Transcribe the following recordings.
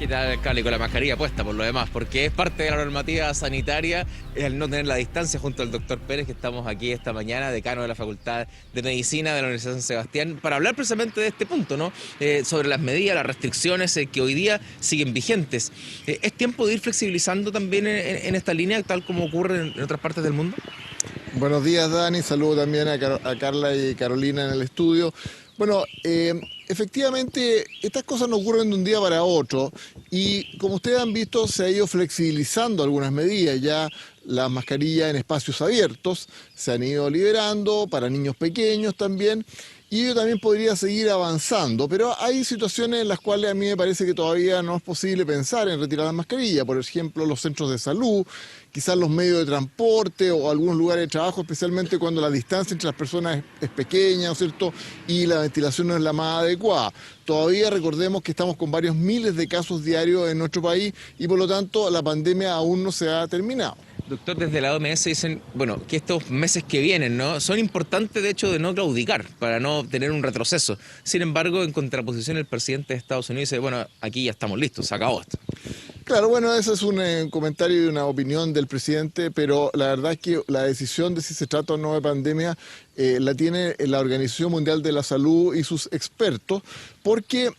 ¿Qué tal, alcalde? Con la mascarilla puesta por lo demás, porque es parte de la normativa sanitaria el no tener la distancia junto al doctor Pérez, que estamos aquí esta mañana, decano de la Facultad de Medicina de la Universidad de San Sebastián, para hablar precisamente de este punto, ¿no? Sobre las medidas, las restricciones que hoy día siguen vigentes. ¿Es tiempo de ir flexibilizando también en esta línea, tal como ocurre en otras partes del mundo? Buenos días, Dani. Saludo también a Carla y Carolina en el estudio. Bueno, efectivamente, estas cosas no ocurren de un día para otro y como ustedes han visto, se ha ido flexibilizando algunas medidas. Ya las mascarillas en espacios abiertos se han ido liberando para niños pequeños también. Y ello también podría seguir avanzando, pero hay situaciones en las cuales a mí me parece que todavía no es posible pensar en retirar las mascarillas. Por ejemplo, los centros de salud, quizás los medios de transporte o algunos lugares de trabajo, especialmente cuando la distancia entre las personas es pequeña, ¿no es cierto?, y la ventilación no es la más adecuada. Todavía recordemos que estamos con varios miles de casos diarios en nuestro país y por lo tanto la pandemia aún no se ha terminado. Doctor, desde la OMS dicen, bueno, que estos meses que vienen, ¿no?, son importantes de hecho de no claudicar, para no tener un retroceso. Sin embargo, en contraposición, el presidente de Estados Unidos dice, bueno, aquí ya estamos listos, se acabó esto. Claro, bueno, ese es un comentario y una opinión del presidente, pero la verdad es que la decisión de si se trata o no de pandemia la tiene la Organización Mundial de la Salud y sus expertos, porque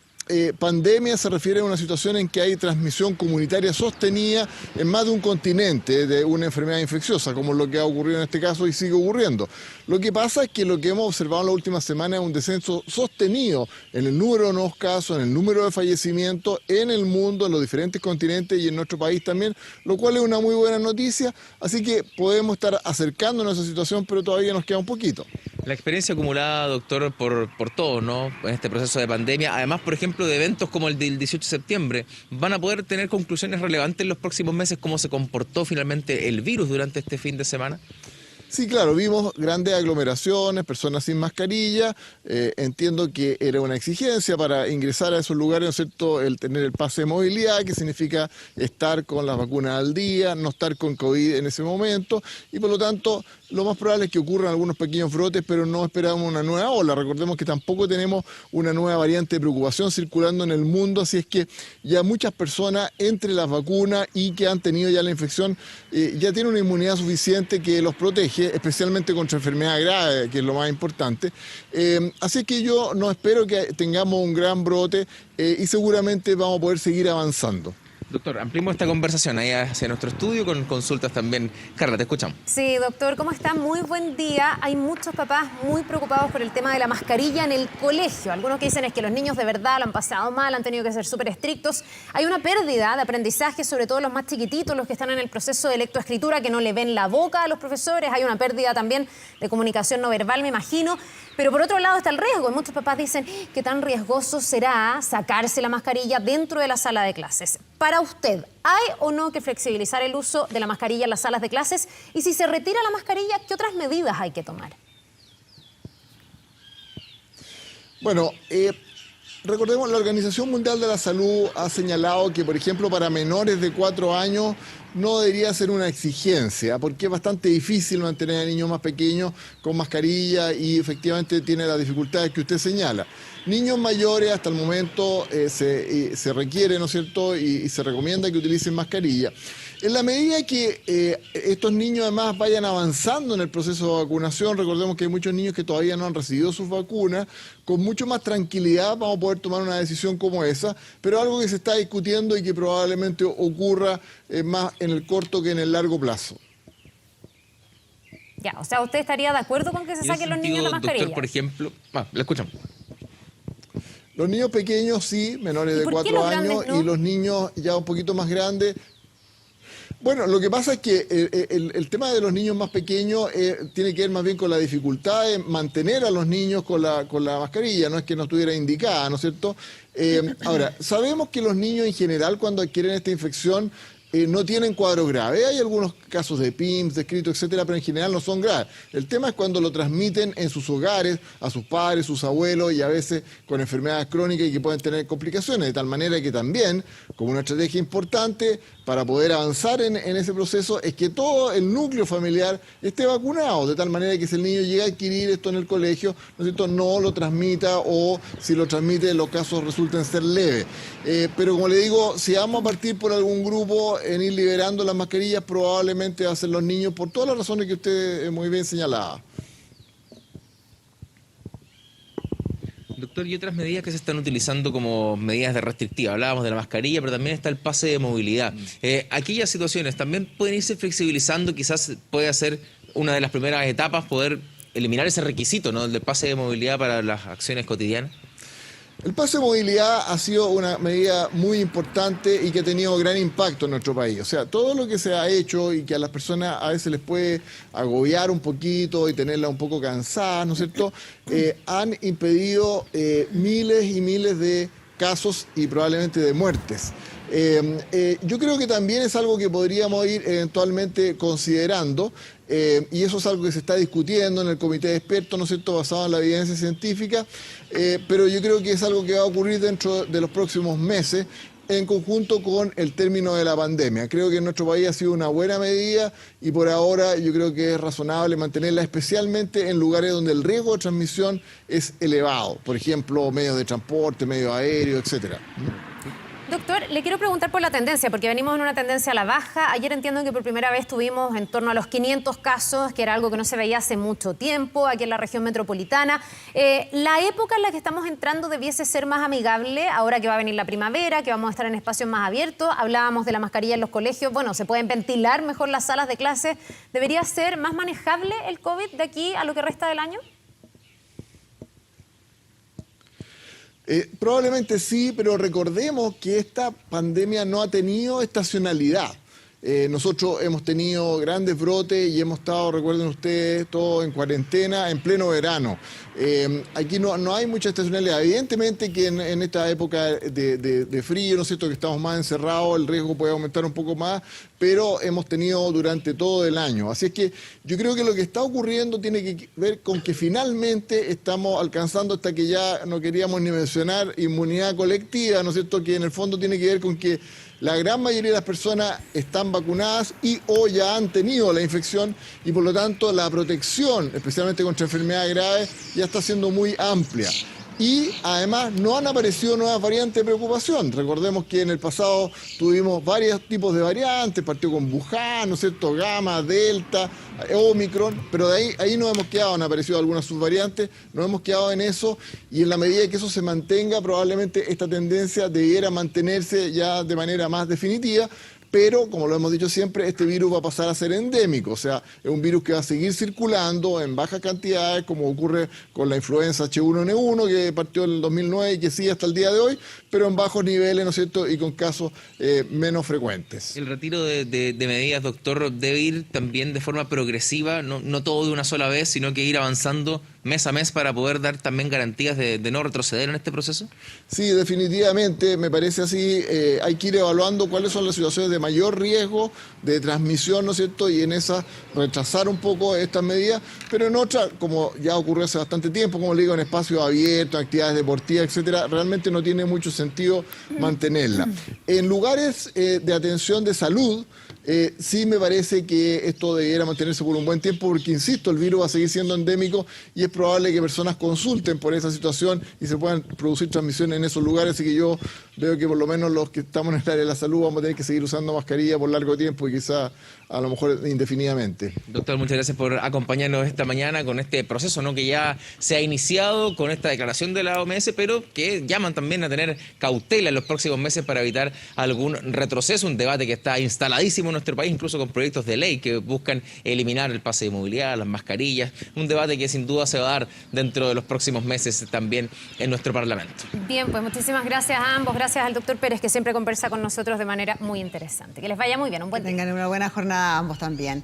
pandemia se refiere a una situación en que hay transmisión comunitaria sostenida en más de un continente de una enfermedad infecciosa, como lo que ha ocurrido en este caso y sigue ocurriendo. Lo que pasa es que lo que hemos observado en las últimas semanas es un descenso sostenido en el número de nuevos casos, en el número de fallecimientos en el mundo, en los diferentes continentes y en nuestro país también, lo cual es una muy buena noticia, así que podemos estar acercándonos a esa situación, pero todavía nos queda un poquito. La experiencia acumulada, doctor, por todos, ¿no?, en este proceso de pandemia, además, por ejemplo, de eventos como el del 18 de septiembre, ¿van a poder tener conclusiones relevantes en los próximos meses? ¿Cómo se comportó finalmente el virus durante este fin de semana? Sí, claro, vimos grandes aglomeraciones, personas sin mascarilla. Entiendo que era una exigencia para ingresar a esos lugares, ¿no es cierto?, el tener el pase de movilidad, que significa estar con las vacunas al día, no estar con COVID en ese momento, y por lo tanto lo más probable es que ocurran algunos pequeños brotes, pero no esperamos una nueva ola. Recordemos que tampoco tenemos una nueva variante de preocupación circulando en el mundo, así es que ya muchas personas entre las vacunas y que han tenido ya la infección ya tienen una inmunidad suficiente que los protege, especialmente contra enfermedades graves, que es lo más importante. Así que yo no espero que tengamos un gran brote y seguramente vamos a poder seguir avanzando. Doctor, ampliemos esta conversación ahí hacia nuestro estudio con consultas también. Carla, te escuchamos. Sí, doctor, ¿cómo está? Muy buen día. Hay muchos papás muy preocupados por el tema de la mascarilla en el colegio. Algunos que dicen es que los niños de verdad lo han pasado mal, han tenido que ser súper estrictos. Hay una pérdida de aprendizaje, sobre todo los más chiquititos, los que están en el proceso de lectoescritura, que no le ven la boca a los profesores. Hay una pérdida también de comunicación no verbal, me imagino. Pero por otro lado está el riesgo. Y muchos papás dicen que tan riesgoso será sacarse la mascarilla dentro de la sala de clases. Para usted, ¿hay o no que flexibilizar el uso de la mascarilla en las salas de clases? Y si se retira la mascarilla, ¿qué otras medidas hay que tomar? Bueno, recordemos, la Organización Mundial de la Salud ha señalado que, por ejemplo, para menores de 4 años no debería ser una exigencia, porque es bastante difícil mantener a niños más pequeños con mascarilla y efectivamente tiene las dificultades que usted señala. Niños mayores hasta el momento se requiere, ¿no es cierto?, y se recomienda que utilicen mascarilla. En la medida que estos niños además vayan avanzando en el proceso de vacunación, recordemos que hay muchos niños que todavía no han recibido sus vacunas, con mucho más tranquilidad vamos a poder tomar una decisión como esa, pero algo que se está discutiendo y que probablemente ocurra más en el corto que en el largo plazo. Ya, o sea, ¿usted estaría de acuerdo con que se saquen los niños la mascarilla? Doctor, por ejemplo, lo escuchamos. Los niños pequeños sí, menores de 4 años, ¿no? Y los niños ya un poquito más grandes. Bueno, lo que pasa es que el tema de los niños más pequeños tiene que ver más bien con la dificultad de mantener a los niños con la mascarilla, no es que no estuviera indicada, ¿no es cierto? Ahora, sabemos que los niños en general cuando adquieren esta infección no tienen cuadros graves. Hay algunos casos de PIMS, descritos, etcétera, pero en general no son graves. El tema es cuando lo transmiten en sus hogares, a sus padres, sus abuelos y a veces con enfermedades crónicas y que pueden tener complicaciones, de tal manera que también, como una estrategia importante para poder avanzar en ese proceso, es que todo el núcleo familiar esté vacunado, de tal manera que si el niño llega a adquirir esto en el colegio, ¿no es cierto?, no lo transmita, o si lo transmite, los casos resulten ser leves. Pero como le digo, si vamos a partir por algún grupo en ir liberando las mascarillas, probablemente va a ser los niños, por todas las razones que usted muy bien señalaba. Doctor, y otras medidas que se están utilizando como medidas de restrictiva. Hablábamos de la mascarilla, pero también está el pase de movilidad. Aquellas situaciones también pueden irse flexibilizando, quizás puede ser una de las primeras etapas poder eliminar ese requisito, ¿no?, del pase de movilidad para las acciones cotidianas. El pase de movilidad ha sido una medida muy importante y que ha tenido gran impacto en nuestro país. O sea, todo lo que se ha hecho y que a las personas a veces les puede agobiar un poquito y tenerlas un poco cansadas, ¿no es cierto?, han impedido miles y miles de casos y probablemente de muertes. Yo creo que también es algo que podríamos ir eventualmente considerando, y eso es algo que se está discutiendo en el comité de expertos, ¿no es cierto?, basado en la evidencia científica, pero yo creo que es algo que va a ocurrir dentro de los próximos meses, en conjunto con el término de la pandemia. Creo que en nuestro país ha sido una buena medida y por ahora yo creo que es razonable mantenerla, especialmente en lugares donde el riesgo de transmisión es elevado, por ejemplo, medios de transporte, medios aéreos, etcétera. Doctor, le quiero preguntar por la tendencia, porque venimos en una tendencia a la baja. Ayer entiendo que por primera vez tuvimos en torno a los 500 casos, que era algo que no se veía hace mucho tiempo aquí en la región metropolitana. La época en la que estamos entrando debiese ser más amigable, ahora que va a venir la primavera, que vamos a estar en espacios más abiertos. Hablábamos de la mascarilla en los colegios, bueno, se pueden ventilar mejor las salas de clase. ¿Debería ser más manejable el COVID de aquí a lo que resta del año? Probablemente sí, pero recordemos que esta pandemia no ha tenido estacionalidad. Nosotros hemos tenido grandes brotes y hemos estado, recuerden ustedes, todos en cuarentena en pleno verano. Aquí no hay mucha estacionalidad. Evidentemente que en esta época de frío, ¿no es cierto?, que estamos más encerrados, el riesgo puede aumentar un poco más, pero hemos tenido durante todo el año. Así es que yo creo que lo que está ocurriendo tiene que ver con que finalmente estamos alcanzando, hasta que ya no queríamos ni mencionar, inmunidad colectiva, ¿no es cierto?, que en el fondo tiene que ver con que la gran mayoría de las personas están vacunadas y o ya han tenido la infección y por lo tanto la protección, especialmente contra enfermedades graves, ya está siendo muy amplia. Y además no han aparecido nuevas variantes de preocupación. Recordemos que en el pasado tuvimos varios tipos de variantes, partió con Wuhan, ¿no es cierto?, Gamma, Delta, Omicron, pero de ahí nos hemos quedado, han aparecido algunas subvariantes, nos hemos quedado en eso, y en la medida que eso se mantenga, probablemente esta tendencia debiera mantenerse ya de manera más definitiva. Pero, como lo hemos dicho siempre, este virus va a pasar a ser endémico, o sea, es un virus que va a seguir circulando en bajas cantidades, como ocurre con la influenza H1N1, que partió en el 2009 y que sigue hasta el día de hoy, pero en bajos niveles, ¿no es cierto?, y con casos menos frecuentes. El retiro de medidas, doctor, debe ir también de forma progresiva, no todo de una sola vez, sino que ir avanzando mes a mes para poder dar también garantías de no retroceder en este proceso. Sí, definitivamente, me parece así. Hay que ir evaluando cuáles son las situaciones de mayor riesgo de transmisión, ¿no es cierto?, y en esa retrasar un poco estas medidas, pero en otras, como ya ocurrió hace bastante tiempo, como le digo, en espacios abiertos, actividades deportivas, etcétera, realmente no tiene mucho sentido mantenerla. En lugares de atención de salud, sí me parece que esto debiera mantenerse por un buen tiempo, porque, insisto, el virus va a seguir siendo endémico y es probable que personas consulten por esa situación y se puedan producir transmisiones en esos lugares, así que yo veo que por lo menos los que estamos en el área de la salud vamos a tener que seguir usando mascarilla por largo tiempo y quizá a lo mejor indefinidamente. Doctor, muchas gracias por acompañarnos esta mañana con este proceso, ¿no?, que ya se ha iniciado con esta declaración de la OMS, pero que llaman también a tener cautela en los próximos meses para evitar algún retroceso, un debate que está instaladísimo en nuestro país, incluso con proyectos de ley que buscan eliminar el pase de movilidad, las mascarillas, un debate que sin duda se va a dar dentro de los próximos meses también en nuestro Parlamento. Bien, pues muchísimas gracias a ambos, gracias al doctor Pérez, que siempre conversa con nosotros de manera muy interesante. Que les vaya muy bien, un buen día. Que tengan una buena jornada ambos también.